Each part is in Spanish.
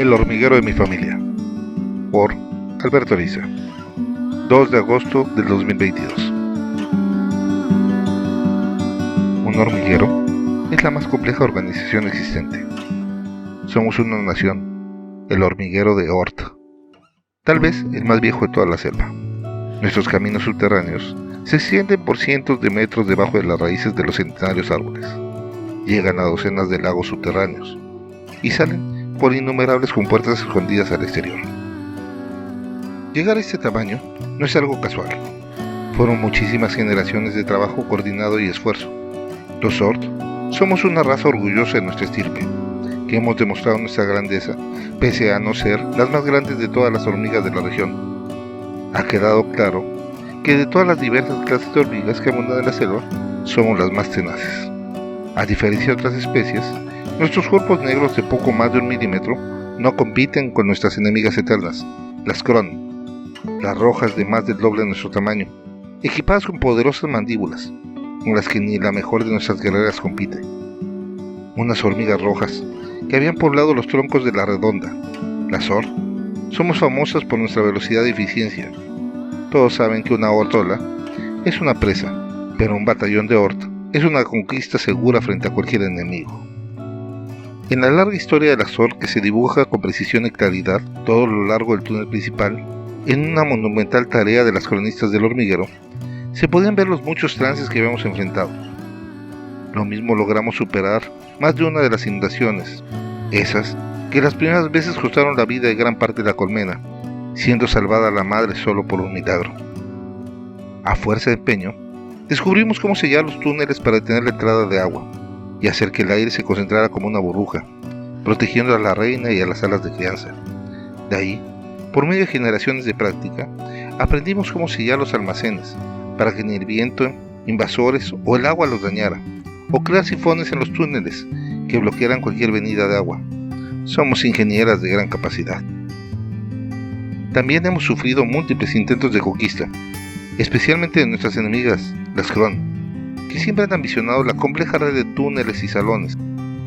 El hormiguero de mi familia, por Alberto Ariza, 2 de agosto del 2022. Un hormiguero es la más compleja organización existente. Somos una nación, el hormiguero de Oort, tal vez el más viejo de toda la selva. Nuestros caminos subterráneos se extienden por cientos de metros debajo de las raíces de los centenarios árboles. Llegan a docenas de lagos subterráneos y salen por innumerables compuertas escondidas al exterior. Llegar a este tamaño no es algo casual. Fueron muchísimas generaciones de trabajo coordinado y esfuerzo. Los Oort somos una raza orgullosa de nuestra estirpe, que hemos demostrado nuestra grandeza, pese a no ser las más grandes de todas las hormigas de la región. Ha quedado claro que de todas las diversas clases de hormigas que abundan en la selva, somos las más tenaces. A diferencia de otras especies, nuestros cuerpos negros de poco más de 1 milímetro no compiten con nuestras enemigas eternas, las Cron, las rojas de más del doble de nuestro tamaño, equipadas con poderosas mandíbulas, con las que ni la mejor de nuestras guerreras compite. Unas hormigas rojas que habían poblado los troncos de la redonda, las Oort. Somos famosas por nuestra velocidad y eficiencia. Todos saben que una Oortola es una presa, pero un batallón de Oort es una conquista segura frente a cualquier enemigo. En la larga historia de las Oort, que se dibuja con precisión y claridad todo lo largo del túnel principal, en una monumental tarea de las cronistas del hormiguero, se podían ver los muchos trances que habíamos enfrentado. Lo mismo logramos superar más de una de las inundaciones, esas que las primeras veces costaron la vida de gran parte de la colmena, siendo salvada la madre solo por un milagro. A fuerza de empeño, descubrimos cómo sellar los túneles para detener la entrada de agua y hacer que el aire se concentrara como una burbuja, protegiendo a la reina y a las salas de crianza. De ahí, por medio de generaciones de práctica, aprendimos cómo sellar los almacenes, para que ni el viento, invasores o el agua los dañara, o crear sifones en los túneles que bloquearan cualquier venida de agua. Somos ingenieras de gran capacidad. También hemos sufrido múltiples intentos de conquista, especialmente de nuestras enemigas, las Cron, que siempre han ambicionado la compleja red de túneles y salones,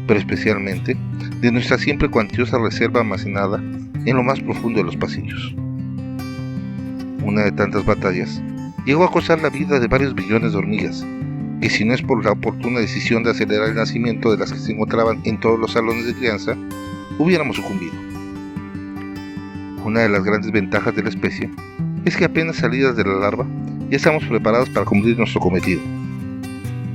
pero especialmente de nuestra siempre cuantiosa reserva almacenada en lo más profundo de los pasillos. Una de tantas batallas llegó a costar la vida de varios billones de hormigas, que si no es por la oportuna decisión de acelerar el nacimiento de las que se encontraban en todos los salones de crianza, hubiéramos sucumbido. Una de las grandes ventajas de la especie es que apenas salidas de la larva ya estamos preparados para cumplir nuestro cometido.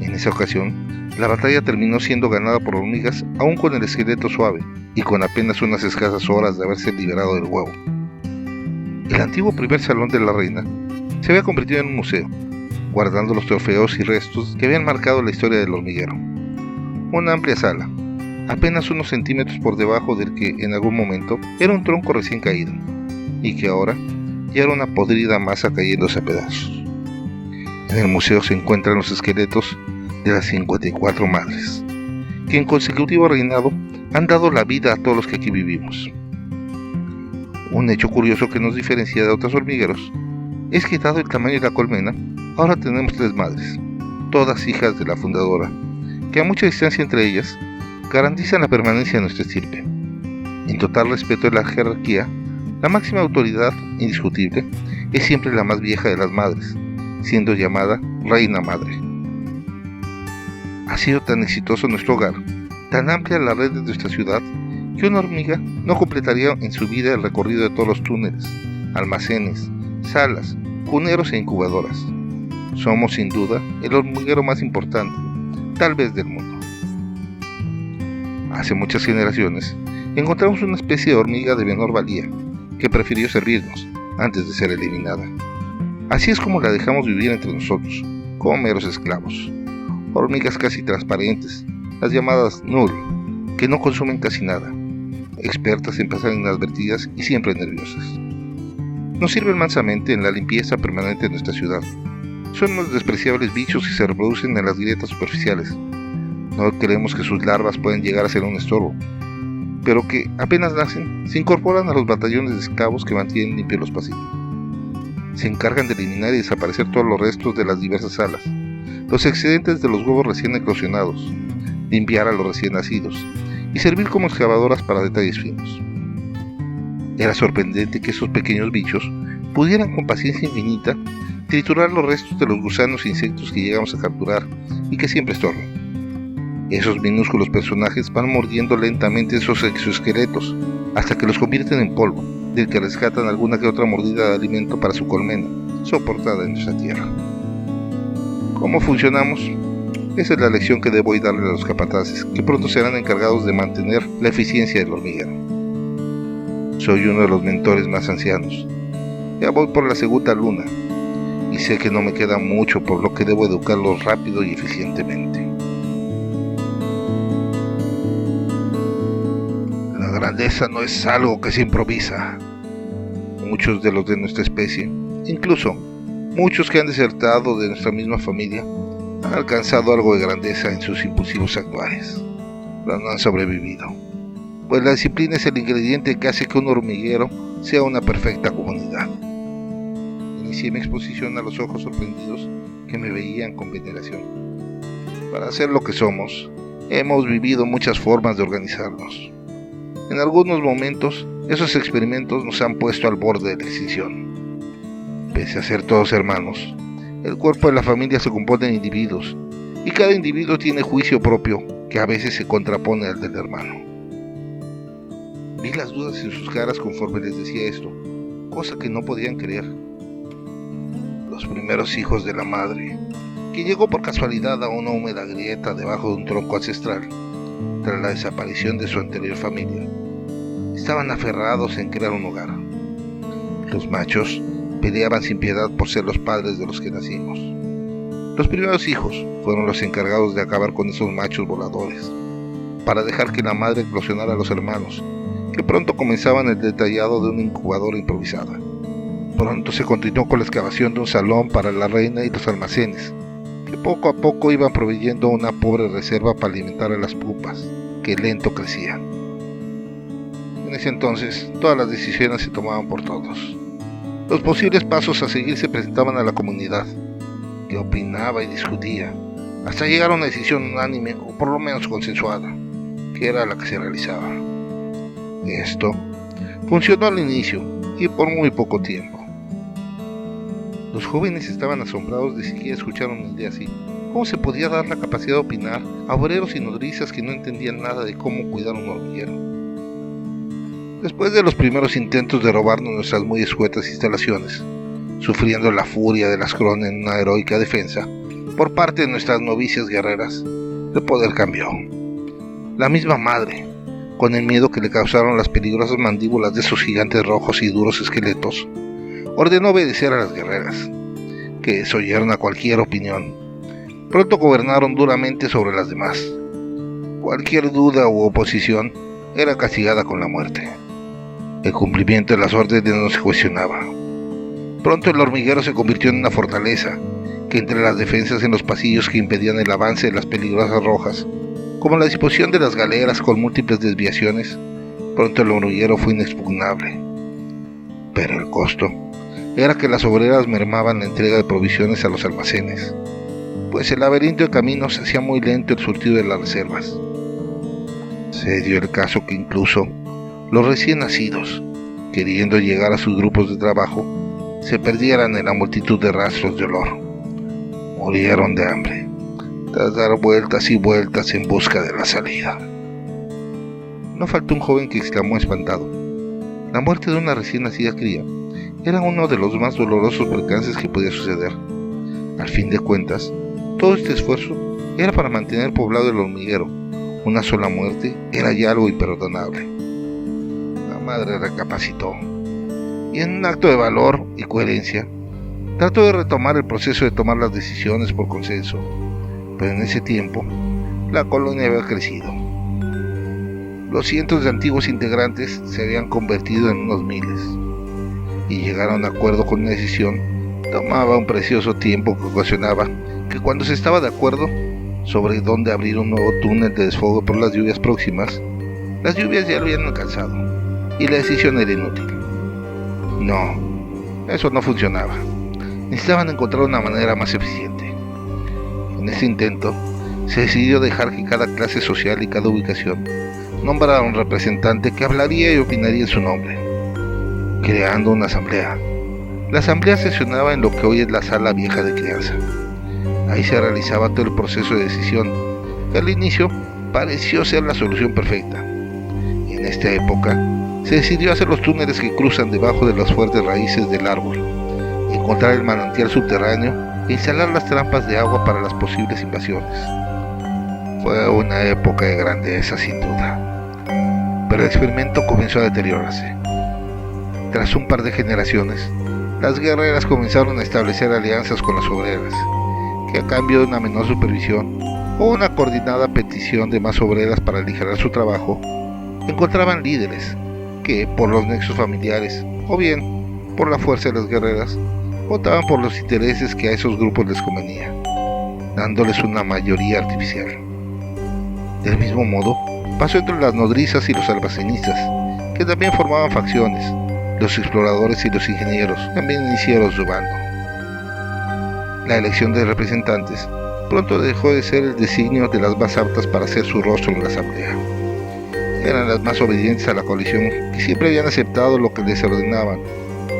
En esa ocasión, la batalla terminó siendo ganada por hormigas aún con el esqueleto suave y con apenas unas escasas horas de haberse liberado del huevo. El antiguo primer salón de la reina se había convertido en un museo, guardando los trofeos y restos que habían marcado la historia del hormiguero. Una amplia sala, apenas unos centímetros por debajo del que en algún momento era un tronco recién caído, y que ahora ya era una podrida masa cayéndose a pedazos. En el museo se encuentran los esqueletos de las 54 madres, que en consecutivo reinado han dado la vida a todos los que aquí vivimos. Un hecho curioso que nos diferencia de otros hormigueros es que, dado el tamaño de la colmena, ahora tenemos 3 madres, todas hijas de la fundadora, que a mucha distancia entre ellas garantizan la permanencia de nuestra estirpe. En total respeto de la jerarquía, la máxima autoridad indiscutible es siempre la más vieja de las madres, siendo llamada Reina Madre. Ha sido tan exitoso nuestro hogar, tan amplia la red de nuestra ciudad, que una hormiga no completaría en su vida el recorrido de todos los túneles, almacenes, salas, cuneros e incubadoras. Somos sin duda el hormiguero más importante, tal vez del mundo. Hace muchas generaciones encontramos una especie de hormiga de menor valía, que prefirió servirnos antes de ser eliminada. Así es como la dejamos vivir entre nosotros, como meros esclavos. Hormigas casi transparentes, las llamadas null, que no consumen casi nada, expertas en pasar inadvertidas y siempre nerviosas. Nos sirven mansamente en la limpieza permanente de nuestra ciudad. Son unos despreciables bichos que se reproducen en las grietas superficiales. No creemos que sus larvas pueden llegar a ser un estorbo, pero que apenas nacen, se incorporan a los batallones de esclavos que mantienen limpios los pasillos. Se encargan de eliminar y desaparecer todos los restos de las diversas salas, los excedentes de los huevos recién eclosionados, limpiar a los recién nacidos y servir como excavadoras para detalles finos. Era sorprendente que esos pequeños bichos pudieran con paciencia infinita triturar los restos de los gusanos e insectos que llegamos a capturar y que siempre estorban. Esos minúsculos personajes van mordiendo lentamente esos exoesqueletos hasta que los convierten en polvo, del que rescatan alguna que otra mordida de alimento para su colmena, soportada en nuestra tierra. ¿Cómo funcionamos? Esa es la lección que debo darle a los capataces, que pronto serán encargados de mantener la eficiencia del hormiguero. Soy uno de los mentores más ancianos. Ya voy por la segunda luna, y sé que no me queda mucho, por lo que debo educarlos rápido y eficientemente. La grandeza no es algo que se improvisa. Muchos de los de nuestra especie, incluso muchos que han desertado de nuestra misma familia, han alcanzado algo de grandeza en sus impulsivos actuales, pero no han sobrevivido, pues la disciplina es el ingrediente que hace que un hormiguero sea una perfecta comunidad. Inicié mi exposición a los ojos sorprendidos que me veían con veneración. Para ser lo que somos, hemos vivido muchas formas de organizarnos. En algunos momentos, esos experimentos nos han puesto al borde de la extinción. Pese a ser todos hermanos, el cuerpo de la familia se compone de individuos, y cada individuo tiene juicio propio que a veces se contrapone al del hermano. Vi las dudas en sus caras conforme les decía esto, cosa que no podían creer. Los primeros hijos de la madre, que llegó por casualidad a una húmeda grieta debajo de un tronco ancestral, tras la desaparición de su anterior familia, estaban aferrados en crear un hogar. Los machos peleaban sin piedad por ser los padres de los que nacimos. Los primeros hijos fueron los encargados de acabar con esos machos voladores, para dejar que la madre eclosionara a los hermanos, que pronto comenzaban el detallado de una incubadora improvisada. Pronto se continuó con la excavación de un salón para la reina y los almacenes, que poco a poco iban proveyendo una pobre reserva para alimentar a las pupas, que lento crecían. En ese entonces, todas las decisiones se tomaban por todos. Los posibles pasos a seguir se presentaban a la comunidad, que opinaba y discutía, hasta llegar a una decisión unánime, o por lo menos consensuada, que era la que se realizaba. Esto funcionó al inicio, y por muy poco tiempo. Los jóvenes estaban asombrados de siquiera escuchar una idea así. ¿Cómo se podía dar la capacidad de opinar a obreros y nodrizas que no entendían nada de cómo cuidar un hormiguero? Después de los primeros intentos de robarnos nuestras muy escuetas instalaciones, sufriendo la furia de las Krone en una heroica defensa por parte de nuestras novicias guerreras, el poder cambió. La misma madre, con el miedo que le causaron las peligrosas mandíbulas de esos gigantes rojos y duros esqueletos, ordenó obedecer a las guerreras, que desoyeron a cualquier opinión. Pronto gobernaron duramente sobre las demás. Cualquier duda u oposición era castigada con la muerte. El cumplimiento de las órdenes no se cuestionaba. Pronto el hormiguero se convirtió en una fortaleza, que entre las defensas en los pasillos que impedían el avance de las peligrosas rojas, como la disposición de las galeras con múltiples desviaciones, pronto el hormiguero fue inexpugnable. Pero el costo era que las obreras mermaban la entrega de provisiones a los almacenes, pues el laberinto de caminos hacía muy lento el surtido de las reservas. Se dio el caso que incluso los recién nacidos, queriendo llegar a sus grupos de trabajo, se perdieran en la multitud de rastros de olor. Murieron de hambre, tras dar vueltas y vueltas en busca de la salida. No faltó un joven que exclamó espantado. La muerte de una recién nacida cría era uno de los más dolorosos percances que podía suceder. Al fin de cuentas, todo este esfuerzo era para mantener poblado el hormiguero. Una sola muerte era ya algo imperdonable. La madre recapacitó, y en un acto de valor y coherencia, trató de retomar el proceso de tomar las decisiones por consenso, pero en ese tiempo, la colonia había crecido. Los cientos de antiguos integrantes se habían convertido en unos miles, y llegar a un acuerdo con una decisión tomaba un precioso tiempo que ocasionaba que cuando se estaba de acuerdo sobre dónde abrir un nuevo túnel de desfogue por las lluvias próximas, las lluvias ya lo habían alcanzado, y la decisión era inútil. No, eso no funcionaba. Necesitaban encontrar una manera más eficiente. En este intento, se decidió dejar que cada clase social y cada ubicación nombrara un representante que hablaría y opinaría en su nombre. creando una asamblea. La asamblea sesionaba en lo que hoy es la sala vieja de crianza. Ahí se realizaba todo el proceso de decisión, que al inicio pareció ser la solución perfecta. En esta época se decidió hacer los túneles que cruzan debajo de las fuertes raíces del árbol, encontrar el manantial subterráneo e instalar las trampas de agua para las posibles invasiones. Fue una época de grandeza sin duda, pero el experimento comenzó a deteriorarse. Tras un par de generaciones, las guerreras comenzaron a establecer alianzas con las obreras, que a cambio de una menor supervisión o una coordinada petición de más obreras para aligerar su trabajo, encontraban líderes que, por los nexos familiares o bien por la fuerza de las guerreras, votaban por los intereses que a esos grupos les convenía, dándoles una mayoría artificial. Del mismo modo, pasó entre las nodrizas y los almacenistas, que también formaban facciones. Los exploradores y los ingenieros también hicieron su bando. La elección de representantes pronto dejó de ser el designio de las más aptas para hacer su rostro en la asamblea. Eran las más obedientes a la coalición, que siempre habían aceptado lo que les ordenaban,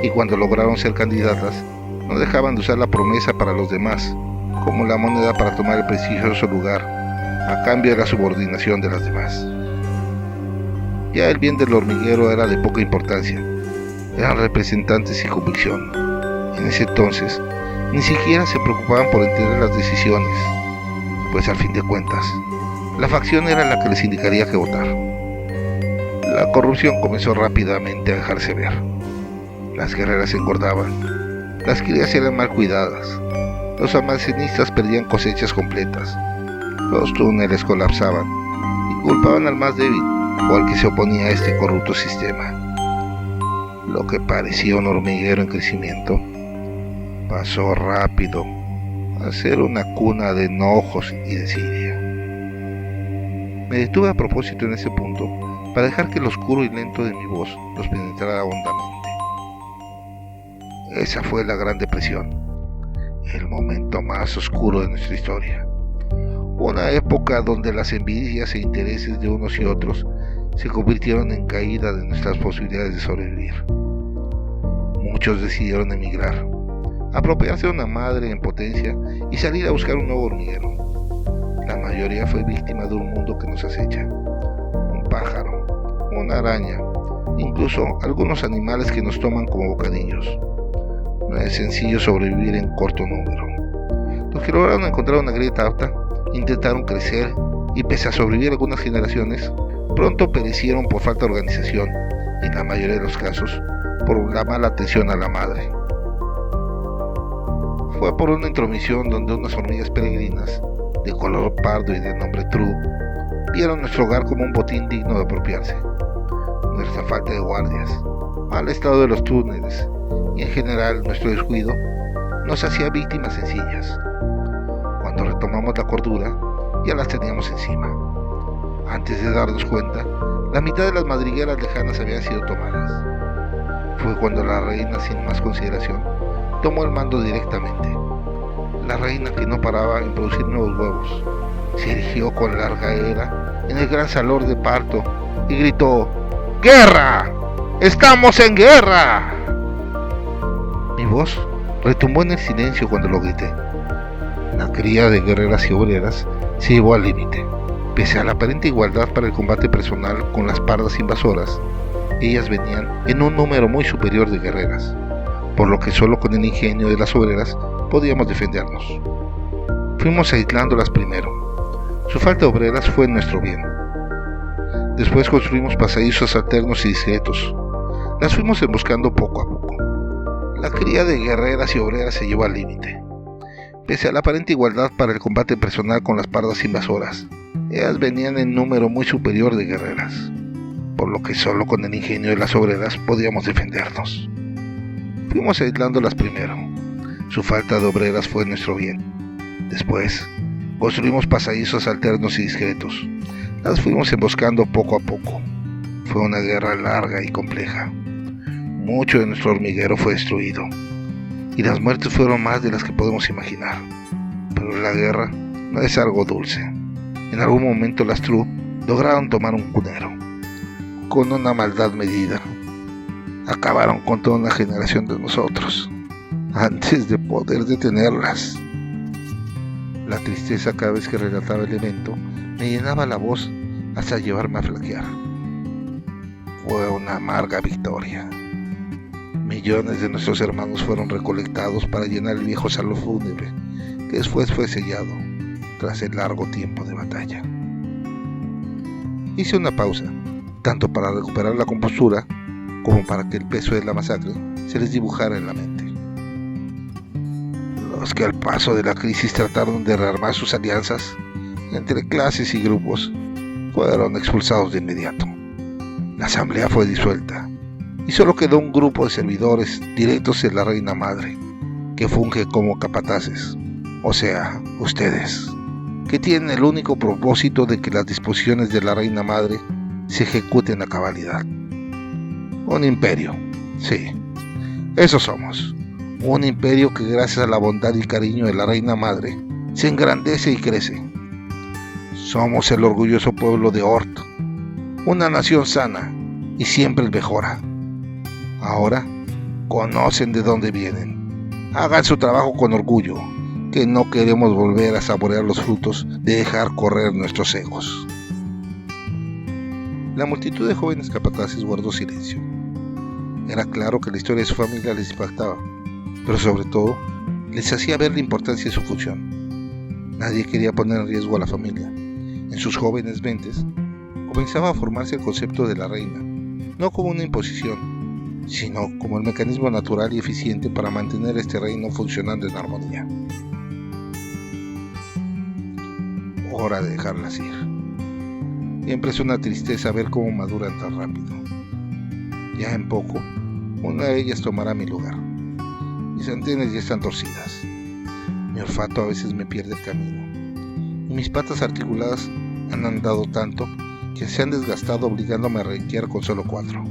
y cuando lograron ser candidatas, no dejaban de usar la promesa para los demás, como la moneda para tomar el prestigioso lugar, a cambio de la subordinación de las demás. Ya el bien del hormiguero era de poca importancia. Eran representantes sin convicción. En ese entonces, ni siquiera se preocupaban por entender las decisiones, pues al fin de cuentas, la facción era la que les indicaría que votar. La corrupción comenzó rápidamente a dejarse ver. Las guerreras engordaban, las crías eran mal cuidadas, los almacenistas perdían cosechas completas, los túneles colapsaban y culpaban al más débil o al que se oponía a este corrupto sistema. Lo que parecía un hormiguero en crecimiento pasó rápido a ser una cuna de enojos y desidia. Me detuve a propósito en ese punto para dejar que el oscuro y lento de mi voz los penetrara hondamente. Esa fue la Gran Depresión, el momento más oscuro de nuestra historia. Una época donde las envidias e intereses de unos y otros se convirtieron en caída de nuestras posibilidades de sobrevivir. Muchos decidieron emigrar, apropiarse de una madre en potencia y salir a buscar un nuevo hormiguero. La mayoría fue víctima de un mundo que nos acecha. Un pájaro, una araña, incluso algunos animales que nos toman como bocadillos. No es sencillo sobrevivir en corto número. Los que lograron encontrar una grieta apta intentaron crecer y pese a sobrevivir algunas generaciones, pronto perecieron por falta de organización y en la mayoría de los casos por la mala atención a la madre. Fue por una intromisión donde unas hormigas peregrinas, de color pardo y de nombre True, vieron nuestro hogar como un botín digno de apropiarse. Nuestra falta de guardias, mal estado de los túneles y en general nuestro descuido nos hacía víctimas sencillas. Cuando retomamos la cordura, ya las teníamos encima. Antes de darnos cuenta, la mitad de las madrigueras lejanas habían sido tomadas. Fue cuando la reina, sin más consideración, tomó el mando directamente. La reina, que no paraba en producir nuevos huevos, se erigió con larga era en el gran salón de parto y gritó: ¡Guerra! ¡Estamos en guerra! Mi voz retumbó en el silencio cuando lo grité. La cría de guerreras y obreras se llevó al límite. Pese a la aparente igualdad para el combate personal con las pardas invasoras, ellas venían en un número muy superior de guerreras, por lo que solo con el ingenio de las obreras podíamos defendernos. Fuimos aislándolas primero. Su falta de obreras fue en nuestro bien. Después construimos pasadizos alternos y discretos. Las fuimos emboscando poco a poco. La cría de guerreras y obreras se llevó al límite. Pese a la aparente igualdad para el combate personal con las pardas invasoras, ellas venían en número muy superior de guerreras, por lo que solo con el ingenio de las obreras podíamos defendernos. Fuimos aislándolas primero. Su falta de obreras fue nuestro bien. Después, construimos pasadizos alternos y discretos. Las fuimos emboscando poco a poco. Fue una guerra larga y compleja. Mucho de nuestro hormiguero fue destruido, y las muertes fueron más de las que podemos imaginar. Pero la guerra no es algo dulce. En algún momento las True lograron tomar un cunero, con una maldad medida. Acabaron con toda una generación de nosotros, antes de poder detenerlas. La tristeza cada vez que relataba el evento me llenaba la voz hasta llevarme a flaquear. Fue una amarga victoria. Millones de nuestros hermanos fueron recolectados para llenar el viejo salón fúnebre, que después fue sellado tras el largo tiempo de batalla. Hice una pausa, tanto para recuperar la compostura como para que el peso de la masacre se les dibujara en la mente. Los que al paso de la crisis trataron de rearmar sus alianzas entre clases y grupos fueron expulsados de inmediato. La asamblea fue disuelta y solo quedó un grupo de servidores directos de la Reina Madre, que funge como capataces, o sea, ustedes, que tienen el único propósito de que las disposiciones de la Reina Madre se ejecuten a cabalidad. Un imperio, sí, eso somos, un imperio que gracias a la bondad y cariño de la Reina Madre se engrandece y crece. Somos el orgulloso pueblo de Ort, una nación sana y siempre mejora. Ahora conocen de dónde vienen. Hagan su trabajo con orgullo, que no queremos volver a saborear los frutos de dejar correr nuestros egos. La multitud de jóvenes capataces guardó silencio. Era claro que la historia de su familia les impactaba, pero sobre todo les hacía ver la importancia de su función. Nadie quería poner en riesgo a la familia. En sus jóvenes mentes comenzaba a formarse el concepto de la reina, no como una imposición, sino como el mecanismo natural y eficiente para mantener este reino funcionando en armonía. Hora de dejarlas ir. Siempre es una tristeza ver cómo maduran tan rápido. Ya en poco, una de ellas tomará mi lugar. Mis antenas ya están torcidas. Mi olfato a veces me pierde el camino. Y mis patas articuladas han andado tanto que se han desgastado obligándome a renquear con solo 4.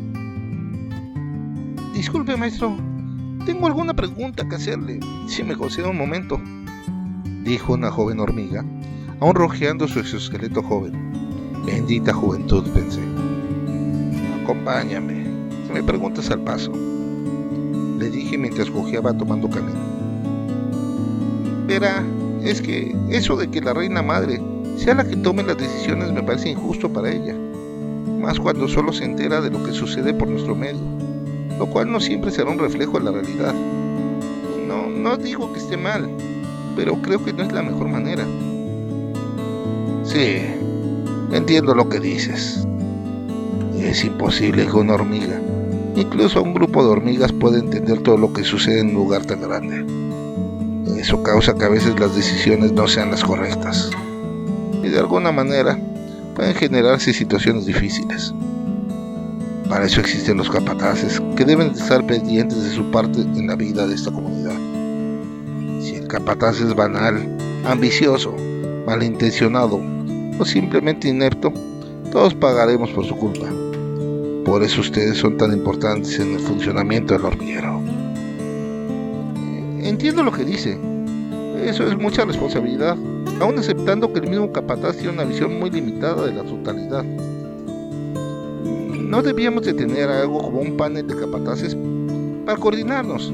Disculpe, maestro, tengo alguna pregunta que hacerle, si me concede un momento, dijo una joven hormiga, aún rojeando su exoesqueleto joven. Bendita juventud, pensé. Acompáñame, si me preguntas al paso, le dije mientras cojeaba tomando camino. Verá, es que eso de que la Reina Madre sea la que tome las decisiones me parece injusto para ella, más cuando solo se entera de lo que sucede por nuestro medio, lo cual no siempre será un reflejo de la realidad. No digo que esté mal, pero creo que no es la mejor manera. Sí, entiendo lo que dices. Es imposible que una hormiga, incluso un grupo de hormigas, pueda entender todo lo que sucede en un lugar tan grande. Eso causa que a veces las decisiones no sean las correctas, y de alguna manera pueden generarse situaciones difíciles. Para eso existen los capataces, que deben de estar pendientes de su parte en la vida de esta comunidad. Si el capataz es banal, ambicioso, malintencionado o simplemente inepto, todos pagaremos por su culpa. Por eso ustedes son tan importantes en el funcionamiento del hormiguero. Entiendo lo que dice. Eso es mucha responsabilidad, aún aceptando que el mismo capataz tiene una visión muy limitada de la totalidad. No debíamos de tener algo como un panel de capataces para coordinarnos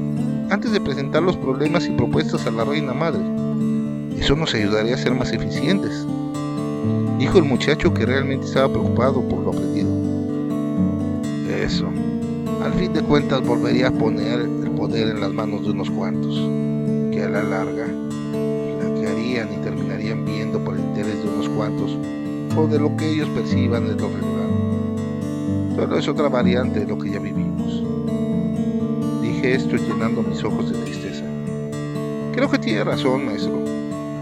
antes de presentar los problemas y propuestas a la Reina Madre. Eso nos ayudaría a ser más eficientes, dijo el muchacho, que realmente estaba preocupado por lo aprendido. Eso, al fin de cuentas, volvería a poner el poder en las manos de unos cuantos, que a la larga flaquearían y terminarían viendo por el interés de unos cuantos o de lo que ellos perciban es lo relevante. Solo es otra variante de lo que ya vivimos. Dije esto llenando mis ojos de tristeza. Creo que tiene razón, maestro.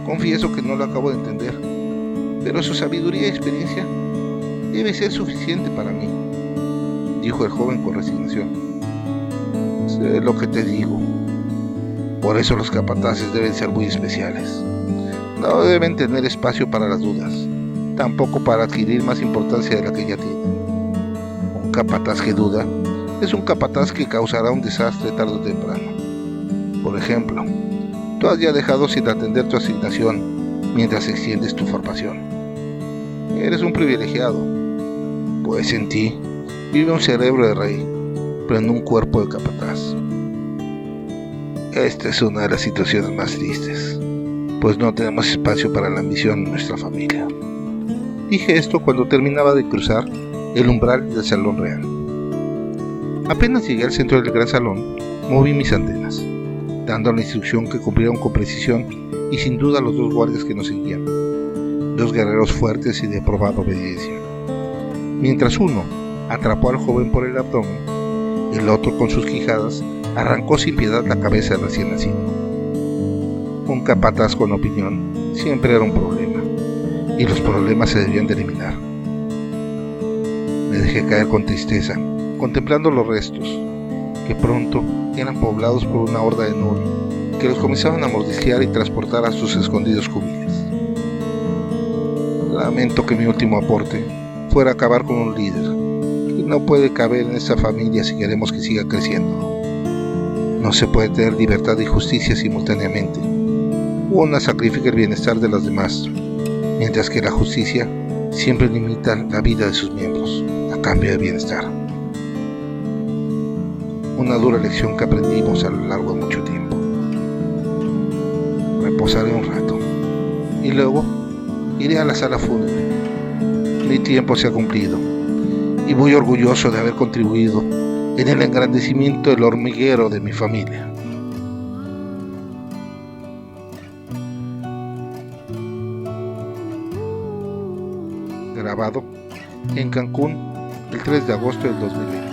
Confieso que no lo acabo de entender, pero su sabiduría y experiencia debe ser suficiente para mí, dijo el joven con resignación. Sé lo que te digo. Por eso los capataces deben ser muy especiales. No deben tener espacio para las dudas, tampoco para adquirir más importancia de la que ya tienen. Un capataz que duda es un capataz que causará un desastre tarde o temprano. Por ejemplo, tú has ya dejado sin atender tu asignación mientras extiendes tu formación. Eres un privilegiado, pues en ti vive un cerebro de rey, pero en un cuerpo de capataz. Esta es una de las situaciones más tristes, pues no tenemos espacio para la ambición en nuestra familia. Dije esto cuando terminaba de cruzar el umbral del salón real. Apenas llegué al centro del gran salón, moví mis antenas, dando la instrucción que cumplieron con precisión y sin duda los dos guardias que nos seguían, dos guerreros fuertes y de probada obediencia. Mientras uno atrapó al joven por el abdomen, el otro con sus quijadas arrancó sin piedad la cabeza del recién nacido. Un capataz con opinión siempre era un problema, y los problemas se debían de eliminar. Me dejé caer con tristeza, contemplando los restos, que pronto eran poblados por una horda de Nul, que los comenzaban a mordisquear y transportar a sus escondidos cubiles. Lamento que mi último aporte fuera acabar con un líder, que no puede caber en esta familia si queremos que siga creciendo. No se puede tener libertad y justicia simultáneamente. Una sacrifica el bienestar de los demás, mientras que la justicia siempre limita la vida de sus miembros a cambio de bienestar. Una dura lección que aprendimos a lo largo de mucho tiempo. Reposaré un rato y luego iré a la sala fúnebre. Mi tiempo se ha cumplido y muy orgulloso de haber contribuido en el engrandecimiento del hormiguero de mi familia. Grabado en Cancún el 3 de agosto del 2020.